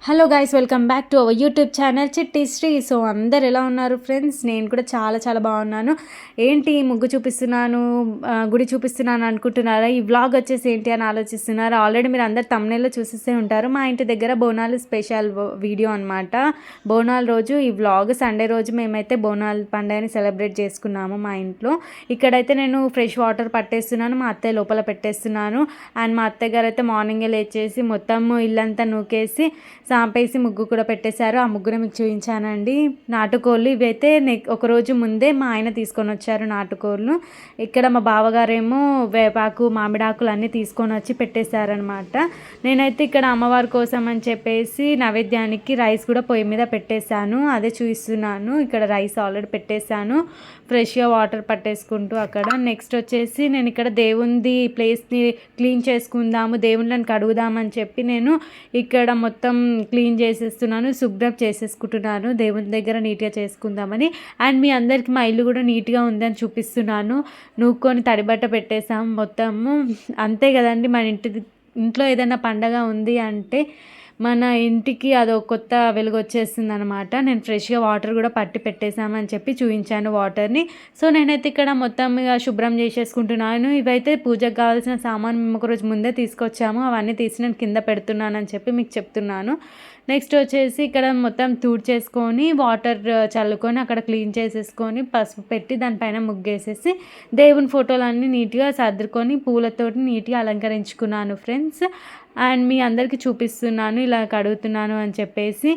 Hello guys, welcome back to our YouTube channel చిట్టి Shri. So అందరు ఎలా ఉన్నారు ఫ్రెండ్స్? నేను కూడా చాలా చాలా బాగున్నాను. ఏంటి ముగ్గు చూపిస్తున్నాను, గుడి చూపిస్తున్నాను అనుకుంటున్నారా? ఈ వ్లాగ్ వచ్చేసి ఏంటి అని ఆలోచిస్తున్నారు. ఆల్రెడీ మీరు అందరు తమ్నెల్లో చూసేస్తే ఉంటారు. మా ఇంటి దగ్గర బోనాలు స్పెషల్ వీడియో అనమాట. బోనాల రోజు ఈ వ్లాగ్. సండే రోజు మేమైతే బోనాల పండుగని సెలబ్రేట్ చేసుకున్నాము మా ఇంట్లో. ఇక్కడైతే నేను ఫ్రెష్ వాటర్ పట్టేస్తున్నాను, మా అత్తయ్య లోపల పెట్టేస్తున్నాను. అండ్ మా అత్తయ్య గారు అయితే మార్నింగే లేచేసి మొత్తం ఇల్లంతా నూకేసి సాంపేసి ముగ్గు కూడా పెట్టేశారు. ఆ ముగ్గురు మీకు చూపించానండి. నాటుకోళ్ళు ఇవైతే ఒకరోజు ముందే మా ఆయన తీసుకొని వచ్చారు నాటుకోళ్ళు. ఇక్కడ మా బావగారేమో వేపాకు మామిడాకులు అన్నీ తీసుకొని వచ్చి పెట్టేశారనమాట. నేనైతే ఇక్కడ అమ్మవారి కోసం అని చెప్పేసి నైవేద్యానికి రైస్ కూడా పొయ్యి మీద పెట్టేశాను. అదే చూపిస్తున్నాను. ఇక్కడ రైస్ ఆల్రెడీ పెట్టేశాను. ఫ్రెష్గా వాటర్ పట్టేసుకుంటూ అక్కడ. నెక్స్ట్ వచ్చేసి నేను ఇక్కడ దేవుంది ప్లేస్ని క్లీన్ చేసుకుందాము, దేవుళ్ళని కడుగుదామని చెప్పి నేను ఇక్కడ మొత్తం క్లీన్ చేసేస్తున్నాను, శుభ్రం చేసేసుకుంటున్నాను దేవుని దగ్గర నీట్గా చేసుకుందామని. అండ్ మీ అందరికీ మా ఇల్లు కూడా నీట్గా ఉందని చూపిస్తున్నాను. నూక్కొని తడిబట్ట పెట్టేసాం మొత్తము. అంతే కదండి, మన ఇంట్లో ఏదైనా పండగ ఉంది అంటే మన ఇంటికి అదో కొత్త వెలుగు వచ్చేస్తుంది అనమాట. నేను ఫ్రెష్గా వాటర్ కూడా పట్టి పెట్టేసామని చెప్పి చూపించాను వాటర్ని. సో నేనైతే ఇక్కడ మొత్తం ఇక శుభ్రం చేసేసుకుంటున్నాను. ఇవైతే పూజకు కావాల్సిన సామాన్ మేము ఒకరోజు ముందే తీసుకొచ్చాము. అవన్నీ తీసి నేను కింద పెడుతున్నానని చెప్పి మీకు చెప్తున్నాను. నెక్స్ట్ వచ్చేసి ఇక్కడ మొత్తం చేసుకొని వాటర్ చల్లుకొని అక్కడ క్లీన్ చేసేసుకొని పసుపు పెట్టి దానిపైన ముగ్గేసేసి దేవుని ఫోటోలన్నీ నీట్గా సర్దుకొని పూలతోటి నీట్గా అలంకరించుకున్నాను ఫ్రెండ్స్. అండ్ మీ అందరికీ చూపిస్తున్నాను ఇలా కడుగుతున్నాను అని చెప్పేసి.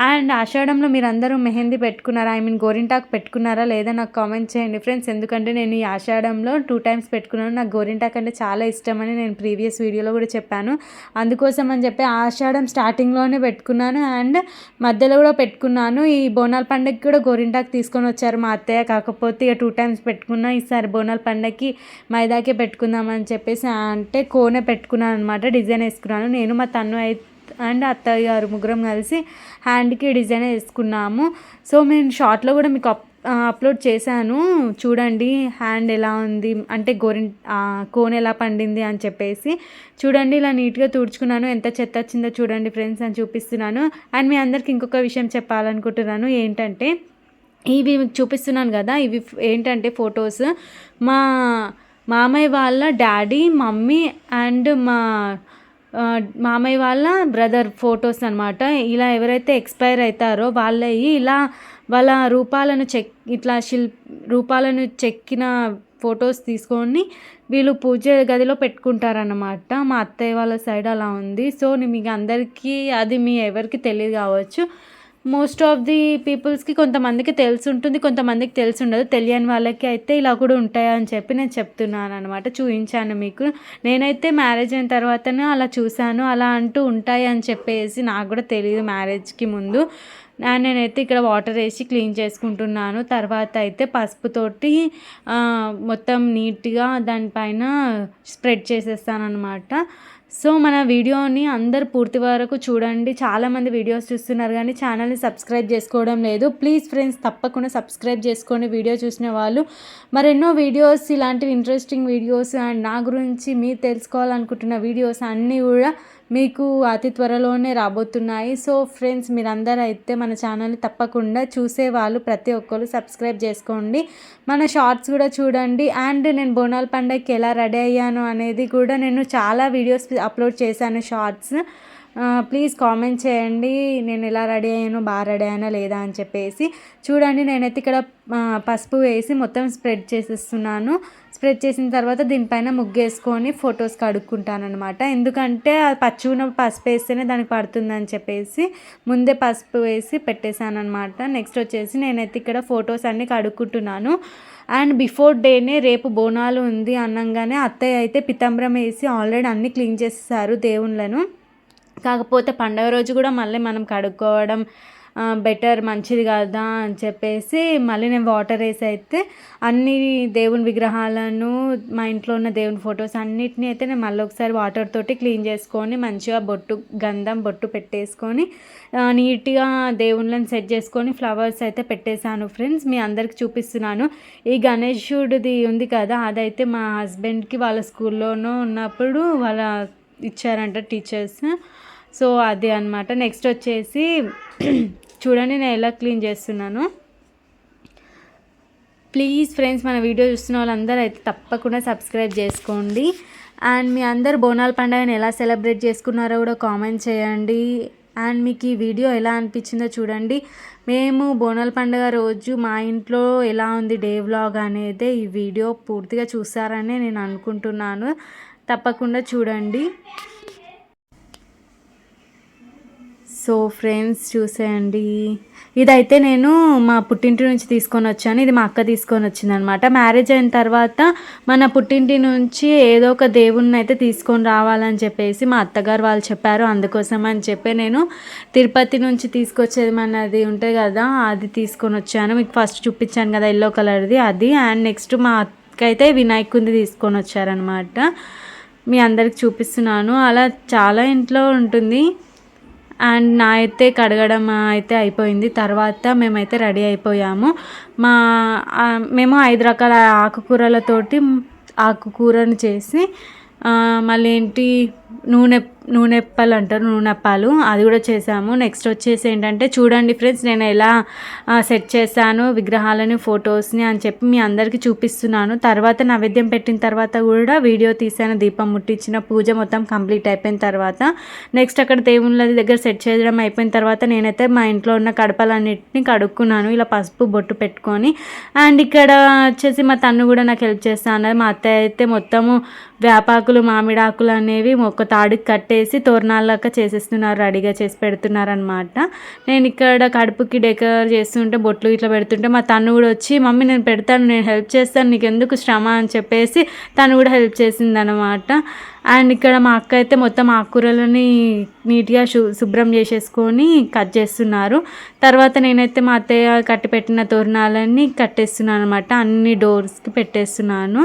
అండ్ ఆషాఢంలో మీరు అందరూ మెహందీ పెట్టుకున్నారా, గోరింటాకు పెట్టుకున్నారా లేదా నాకు కామెంట్ చేయండి ఫ్రెండ్స్. ఎందుకంటే నేను ఈ ఆషాఢంలో 2 times పెట్టుకున్నాను. నాకు గోరింటాకు అంటే చాలా ఇష్టమని నేను ప్రీవియస్ వీడియోలో కూడా చెప్పాను. అందుకోసం అని చెప్పి ఆషాఢం స్టార్టింగ్లోనే పెట్టుకున్నాను అండ్ మధ్యలో కూడా పెట్టుకున్నాను. ఈ బోనాల పండుగకి కూడా గోరింటాకు తీసుకొని వచ్చారు మా అత్తయ్య. కాకపోతే ఇక 2 times పెట్టుకున్నా. ఈసారి బోనాల పండుగకి మైదాకే పెట్టుకుందామని చెప్పేసి అంటే కోనే పెట్టుకున్నాను అనమాట. డిజైన్ వేసుకున్నాను నేను, మా తన్ను అండ్ అత్తయ్య గారు ముగ్గురం కలిసి హ్యాండ్కి డిజైన్ వేసుకున్నాము. సో నేను షార్ట్లో కూడా మీకు అప్లోడ్ చేశాను చూడండి, హ్యాండ్ ఎలా ఉంది అంటే కోన్ ఎలా పండింది అని చెప్పేసి. చూడండి ఇలా నీట్గా తుడుచుకున్నాను. ఎంత చెత్త వచ్చిందో చూడండి ఫ్రెండ్స్ అని చూపిస్తున్నాను. అండ్ మీ అందరికి ఇంకొక విషయం చెప్పాలనుకుంటున్నాను. ఏంటంటే ఇవి మీకు చూపిస్తున్నాను కదా, ఇవి ఏంటంటే ఫొటోస్ మా మామయ్య వాళ్ళ డాడీ, మమ్మీ అండ్ మా మామయ్య వాళ్ళ బ్రదర్ ఫొటోస్ అనమాట. ఇలా ఎవరైతే ఎక్స్పైర్ అవుతారో వాళ్ళవి ఇలా వాళ్ళ రూపాలను చెక్కిన ఫొటోస్ తీసుకొని వీళ్ళు పూజ గదిలో పెట్టుకుంటారన్నమాట. మా అత్తయ్య వాళ్ళ సైడ్ అలా ఉంది. సో మీకు అందరికీ అది ఎవరికి తెలియదు కావచ్చు. మోస్ట్ ఆఫ్ ది పీపుల్స్కి కొంతమందికి తెలిసి ఉంటుంది, కొంతమందికి తెలిసి ఉండదు. తెలియని వాళ్ళకి అయితే ఇలా కూడా ఉంటాయని చెప్పి నేను చెప్తున్నాను అనమాట, చూపించాను మీకు. నేనైతే మ్యారేజ్ అయిన తర్వాతనే అలా చూశాను. అలా అంటూ ఉంటాయి అని చెప్పేసి నాకు కూడా తెలియదు మ్యారేజ్కి ముందు. నేనైతే ఇక్కడ వాటర్ వేసి క్లీన్ చేసుకుంటున్నాను. తర్వాత అయితే పసుపుతోటి మొత్తం నీట్గా దానిపైన స్ప్రెడ్ చేసేస్తాను అనమాట. సో మన వీడియోని అందరు పూర్తి వరకు చూడండి. చాలామంది వీడియోస్ చూస్తున్నారు కానీ ఛానల్ని సబ్స్క్రైబ్ చేసుకోవడం లేదు. ప్లీజ్ ఫ్రెండ్స్ తప్పకుండా సబ్స్క్రైబ్ చేసుకోండి వీడియో చూసిన వాళ్ళు. మరెన్నో వీడియోస్ ఇలాంటివి ఇంట్రెస్టింగ్ వీడియోస్ అండ్ నా గురించి మీరు తెలుసుకోవాలనుకుంటున్న వీడియోస్ అన్నీ కూడా మీకు అతి త్వరలోనే రాబోతున్నాయి. సో ఫ్రెండ్స్ మీరందరూ అయితే మన ఛానల్ని తప్పకుండా చూసేవాళ్ళు ప్రతి ఒక్కరు సబ్స్క్రైబ్ చేసుకోండి. మన షార్ట్స్ కూడా చూడండి. అండ్ నేను బోనాల పండగకి ఎలా రెడీ అయ్యాను అనేది కూడా నేను చాలా వీడియోస్ అప్లోడ్ చేశాను షార్ట్స్. ప్లీజ్ కామెంట్ చేయండి నేను ఎలా రెడీ అయ్యానో, బాగా రెడీ అయ్యానా లేదా అని చెప్పేసి. చూడండి నేనైతే ఇక్కడ పసుపు వేసి మొత్తం స్ప్రెడ్ చేసేస్తున్నాను. స్ప్రెడ్ చేసిన తర్వాత దీనిపైన ముగ్గేసుకొని ఫొటోస్ కడుక్కుంటాను అనమాట. ఎందుకంటే అది పచ్చి పసుపు వేస్తేనే దానికి పడుతుందని చెప్పేసి ముందే పసుపు వేసి పెట్టేశాను అనమాట. నెక్స్ట్ వచ్చేసి నేనైతే ఇక్కడ ఫొటోస్ అన్నీ కడుక్కుంటున్నాను. అండ్ బిఫోర్ డేనే రేపు బోనాలు ఉంది అనగానే అత్తయ్య అయితే పితంబరం వేసి ఆల్రెడీ అన్నీ క్లీన్ చేసేసారు దేవుళ్ళను. కాకపోతే పండగ రోజు కూడా మళ్ళీ మనం కడుక్కోవడం బెటర్, మంచిది కదా అని చెప్పేసి మళ్ళీ నేను వాటర్ వేసి అయితే అన్ని దేవుని విగ్రహాలను, మా ఇంట్లో ఉన్న దేవుని ఫొటోస్ అన్నిటిని అయితే నేను మళ్ళీ ఒకసారి వాటర్ తోటి క్లీన్ చేసుకొని మంచిగా గంధం బొట్టు పెట్టేసుకొని నీట్గా దేవుళ్ళని సెట్ చేసుకొని ఫ్లవర్స్ అయితే పెట్టేశాను ఫ్రెండ్స్. మీ అందరికి చూపిస్తున్నాను. ఈ గణేశుడిది ఉంది కదా, అదైతే మా హస్బెండ్కి వాళ్ళ స్కూల్లోనూ ఉన్నప్పుడు వాళ్ళ ఇచ్చారంట టీచర్స్. సో అది అనమాట. నెక్స్ట్ వచ్చేసి చూడండి నేను ఎలా క్లీన్ చేస్తున్నాను. ప్లీజ్ ఫ్రెండ్స్, మన వీడియో చూస్తున్న వాళ్ళందరూ అయితే తప్పకుండా సబ్స్క్రైబ్ చేసుకోండి. అండ్ మీ అందరు బోనాల పండుగని ఎలా సెలబ్రేట్ చేసుకున్నారో కూడా కామెంట్ చేయండి. అండ్ మీకు ఈ వీడియో ఎలా అనిపించిందో చూడండి. మేము బోనాల పండుగ రోజు మా ఇంట్లో ఎలా ఉంది డే వ్లాగ్ అనేది ఈ వీడియో పూర్తిగా చూస్తారని నేను అనుకుంటున్నాను. తప్పకుండా చూడండి. సో ఫ్రెండ్స్ చూసేయండి, ఇదైతే నేను మా పుట్టింటి నుంచి తీసుకొని వచ్చాను. ఇది మా అక్క తీసుకొని వచ్చిందనమాట. మ్యారేజ్ అయిన తర్వాత మన పుట్టింటి నుంచి ఏదో ఒక దేవుణ్ణి అయితే తీసుకొని రావాలని చెప్పేసి మా అత్తగారు వాళ్ళు చెప్పారు. అందుకోసం అని చెప్పి నేను తిరుపతి నుంచి తీసుకొచ్చేది మనది ఉంటుంది కదా, అది తీసుకొని వచ్చాను. మీకు ఫస్ట్ చూపించాను కదా ఎల్లో కలర్ది అది. అండ్ నెక్స్ట్ మా అక్కయితే వినాయకుడిని తీసుకొని వచ్చారనమాట. మీ అందరికి చూపిస్తున్నాను. అలా చాలా ఇంట్లో ఉంటుంది. అండ్ నా అయితే కడగడం అయితే అయిపోయింది. తర్వాత మేమైతే రెడీ అయిపోయాము. మేము 5 రకాల ఆకుకూరలతోటి ఆకుకూరను చేసి మళ్ళీ ఏంటి నూనెప్పలు అంటారు, నూనెప్పాలు, అది కూడా చేసాము. నెక్స్ట్ వచ్చేసి ఏంటంటే చూడండి ఫ్రెండ్స్, నేను ఎలా సెట్ చేశాను విగ్రహాలని, ఫొటోస్ని అని చెప్పి మీ అందరికీ చూపిస్తున్నాను. తర్వాత నైవేద్యం పెట్టిన తర్వాత కూడా వీడియో తీసాను. దీపం ముట్టించిన పూజ మొత్తం కంప్లీట్ అయిపోయిన తర్వాత నెక్స్ట్ అక్కడ దేవుళ్ళ దగ్గర సెట్ చేయడం అయిపోయిన తర్వాత నేనైతే మా ఇంట్లో ఉన్న కడపలన్నిటిని కడుక్కున్నాను ఇలా పసుపు బొట్టు పెట్టుకొని. అండ్ ఇక్కడ వచ్చేసి మా తన్ను కూడా నాకు హెల్ప్ చేస్తాను. మా అత్తయ్య అయితే మొత్తము వేపాకులు మామిడాకులు అనేవి ఒక తాడికి కట్టేసి తోరణాలక చేసేస్తున్నారు, రెడీగా చేసి పెడుతున్నారు అనమాట. నేను ఇక్కడ కడుపుకి డెకర్ చేస్తుంటే బొట్లు ఇట్లా పెడుతుంటే మా తను కూడా వచ్చి మమ్మీ నేను పెడతాను, నేను హెల్ప్ చేస్తాను, నీకు ఎందుకు శ్రమ అని చెప్పేసి తను కూడా హెల్ప్ చేసింది అనమాట. అండ్ ఇక్కడ మా అక్క అయితే మొత్తం ఆకుకూరలని నీట్గా శుభ్రం చేసేసుకొని కట్ చేస్తున్నారు. తర్వాత నేనైతే మా అత్తయ్య కట్టి పెట్టిన తోరణాలన్నీ కట్టేస్తున్నాను అనమాట. అన్ని డోర్స్కి పెట్టేస్తున్నాను.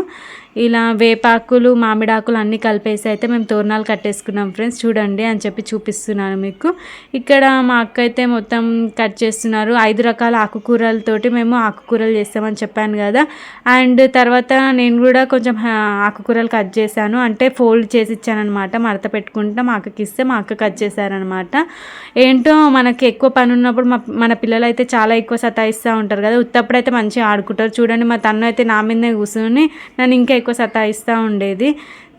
ఇలా వేపాకులు మామిడాకులు అన్నీ కలిపేసి అయితే మేము తోరణాలు కట్టేసుకున్నాం ఫ్రెండ్స్. చూడండి అని చెప్పి చూపిస్తున్నాను మీకు. ఇక్కడ మా అక్క అయితే మొత్తం కట్ చేస్తున్నారు. 5 రకాల ఆకుకూరలతోటి మేము ఆకుకూరలు చేస్తామని చెప్పాను కదా. అండ్ తర్వాత నేను కూడా కొంచెం ఆకుకూరలు కట్ చేశాను, అంటే ఫోల్డ్ చేసి ఇచ్చానమాట. మడత పెట్టుకుంటే మా అక్కకి ఇస్తే మా అక్క కట్ చేశారనమాట. ఏంటో మనకి ఎక్కువ పని ఉన్నప్పుడు మన పిల్లలు అయితే చాలా ఎక్కువ సతాయిస్తూ ఉంటారు కదా. ఉత్తప్పుడైతే మంచిగా ఆడుకుంటారు. చూడండి మా తను అయితే నా మీదనే కూర్చొని నన్ను ఇంకా ఎక్కువ సతాయిస్తూ ఉండేది.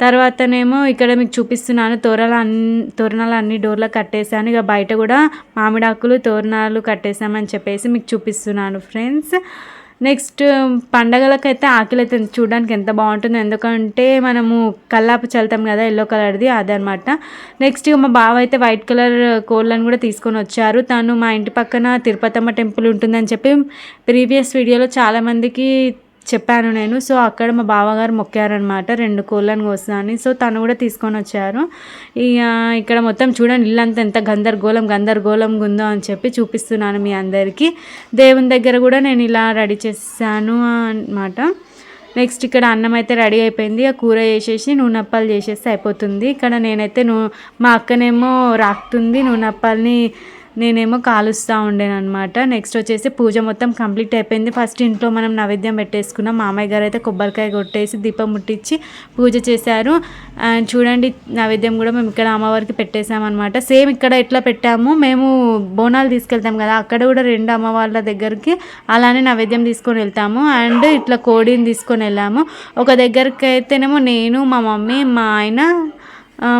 తర్వాతనేమో ఇక్కడ మీకు చూపిస్తున్నాను తోరణాలు అన్ని డోర్లకు కట్టేసాను. ఇక బయట కూడా మామిడాకులు తోరణాలు కట్టేసామని చెప్పేసి మీకు చూపిస్తున్నాను ఫ్రెండ్స్. నెక్స్ట్ పండగలకైతే ఆకులు అయితే చూడడానికి ఎంత బాగుంటుందో, ఎందుకంటే మనము కల్లాపు చల్లుతాం కదా ఎల్లో కలర్ది, అదనమాట. నెక్స్ట్ మా బావ అయితే వైట్ కలర్ కోళ్ళని కూడా తీసుకొని వచ్చారు. తను మా ఇంటి పక్కన తిరుపతమ్మ టెంపుల్ ఉంటుందని చెప్పి ప్రీవియస్ వీడియోలో చాలామందికి చెప్పాను నేను. సో అక్కడ మా బావగారు మొక్కారనమాట 2 కోళ్ళని కోసాని. సో తను కూడా తీసుకొని వచ్చారు. ఇక్కడ మొత్తం చూడండి ఇల్లంతా ఎంత గందరగోళంగా ఉందో అని చెప్పి చూపిస్తున్నాను మీ అందరికీ. దేవుని దగ్గర కూడా నేను ఇలా రెడీ చేశాను అనమాట. నెక్స్ట్ ఇక్కడ అన్నం అయితే రెడీ అయిపోయింది. ఆ కూర వేసేసి నూనెప్పాలు చేసేస్తే అయిపోతుంది. ఇక్కడ నేనైతే మా అక్కనేమో రాకుతుంది నూనెప్పాలని, నేనేమో కాలుస్తూ ఉండేను అనమాట. నెక్స్ట్ వచ్చేసి పూజ మొత్తం కంప్లీట్ అయిపోయింది. ఫస్ట్ ఇంట్లో మనం నైవేద్యం పెట్టేసుకున్నాం. మామయ్య గారు అయితే కొబ్బరికాయ కొట్టేసి దీపం ముట్టించి పూజ చేశారు. అండ్ చూడండి నైవేద్యం కూడా మేము ఇక్కడ అమ్మవారికి పెట్టేసామన్నమాట. సేమ్ ఇక్కడ ఎట్లా పెట్టాము, మేము బోనాలు తీసుకెళ్తాం కదా, అక్కడ కూడా 2 అమ్మవార్ల దగ్గరికి అలానే నైవేద్యం తీసుకొని వెళ్తాము. అండ్ ఇట్లా కోడిని తీసుకొని వెళ్ళాము. ఒక దగ్గరికి అయితేనేమో నేను, మా మమ్మీ, మా ఆయన,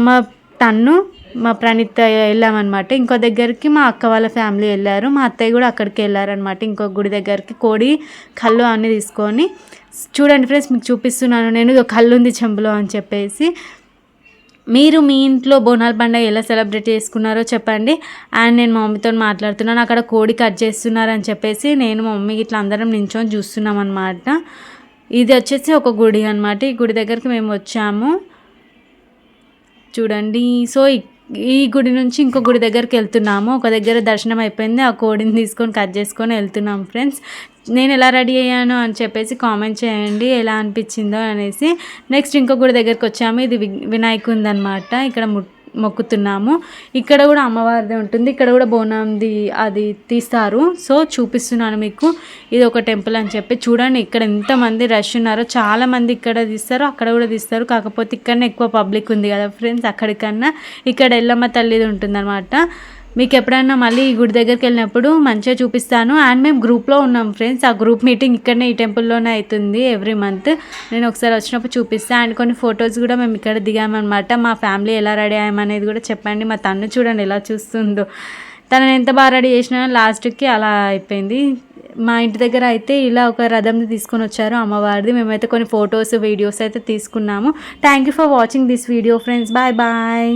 మా తన్ను, మా ప్రణీత్ వెళ్ళామన్నమాట. ఇంకో దగ్గరికి మా అక్క వాళ్ళ ఫ్యామిలీ వెళ్ళారు. మా అత్తయ్య కూడా అక్కడికి వెళ్ళారనమాట. ఇంకో గుడి దగ్గరికి కోడి కళ్ళు అన్నీ తీసుకొని. చూడండి ఫ్రెండ్స్ మీకు చూపిస్తున్నాను నేను, కళ్ళు ఉంది చెంబులో అని చెప్పేసి. మీరు మీ ఇంట్లో బోనాల పండుగ ఎలా సెలబ్రేట్ చేసుకున్నారో చెప్పండి. అండ్ నేను మా మమ్మీతో మాట్లాడుతున్నాను, అక్కడ కోడి కట్ చేస్తున్నారని చెప్పేసి నేను మా మమ్మీ ఇట్లా అందరం నించొని చూస్తున్నాం అనమాట. ఇది వచ్చేసి ఒక గుడి అనమాట. ఈ గుడి దగ్గరికి మేము వచ్చాము చూడండి. సో ఈ గుడి నుంచి ఇంకో గుడి దగ్గరికి వెళ్తున్నాము. ఒక దగ్గర దర్శనం అయిపోయింది, ఆ కోడిని తీసుకొని కట్ చేసుకొని వెళ్తున్నాం ఫ్రెండ్స్. నేను ఎలా రెడీ అయ్యాను అని చెప్పేసి కామెంట్ చేయండి ఎలా అనిపించిందో అనేసి. నెక్స్ట్ ఇంకో గుడి దగ్గరికి వచ్చాము. ఇది వినాయకుంది అనమాట. ఇక్కడ మొక్కుతున్నాము. ఇక్కడ కూడా అమ్మవారిది ఉంటుంది, ఇక్కడ కూడా బోనంది అది తీస్తారు. సో చూపిస్తున్నాను మీకు, ఇది ఒక టెంపుల్ అని చెప్పి. చూడండి ఇక్కడ ఎంతమంది రష్ ఉన్నారో, చాలామంది ఇక్కడ తీస్తారు, అక్కడ కూడా తీస్తారు. కాకపోతే ఇక్కడనే ఎక్కువ పబ్లిక్ ఉంది కదా ఫ్రెండ్స్, అక్కడికన్నా ఇక్కడ ఎల్లమ్మ తల్లిది ఉంటుందన్నమాట. మీకు ఎప్పుడైనా మళ్ళీ ఈ గుడి దగ్గరికి వెళ్ళినప్పుడు మంచిగా చూపిస్తాను. అండ్ మేము గ్రూప్లో ఉన్నాం ఫ్రెండ్స్, ఆ గ్రూప్ మీటింగ్ ఇక్కడనే ఈ టెంపుల్లోనే అవుతుంది ఎవ్రీ మంత్. నేను ఒకసారి వచ్చినప్పుడు చూపిస్తాను. అండ్ కొన్ని ఫొటోస్ కూడా మేము ఇక్కడ దిగామన్నమాట. మా ఫ్యామిలీ ఎలా రెడీ అయ్యామనేది కూడా చెప్పండి. మా తన్ను చూడండి ఎలా చూస్తుందో, తనని ఎంత బాగా రెడీ చేసినా లాస్ట్కి అలా అయిపోయింది. మా ఇంటి దగ్గర అయితే ఇలా ఒక రథంని తీసుకొని వచ్చారు అమ్మవారిది. మేమైతే కొన్ని ఫొటోస్ వీడియోస్ అయితే తీసుకున్నాము. Thank you for watching this video friends. Bye bye.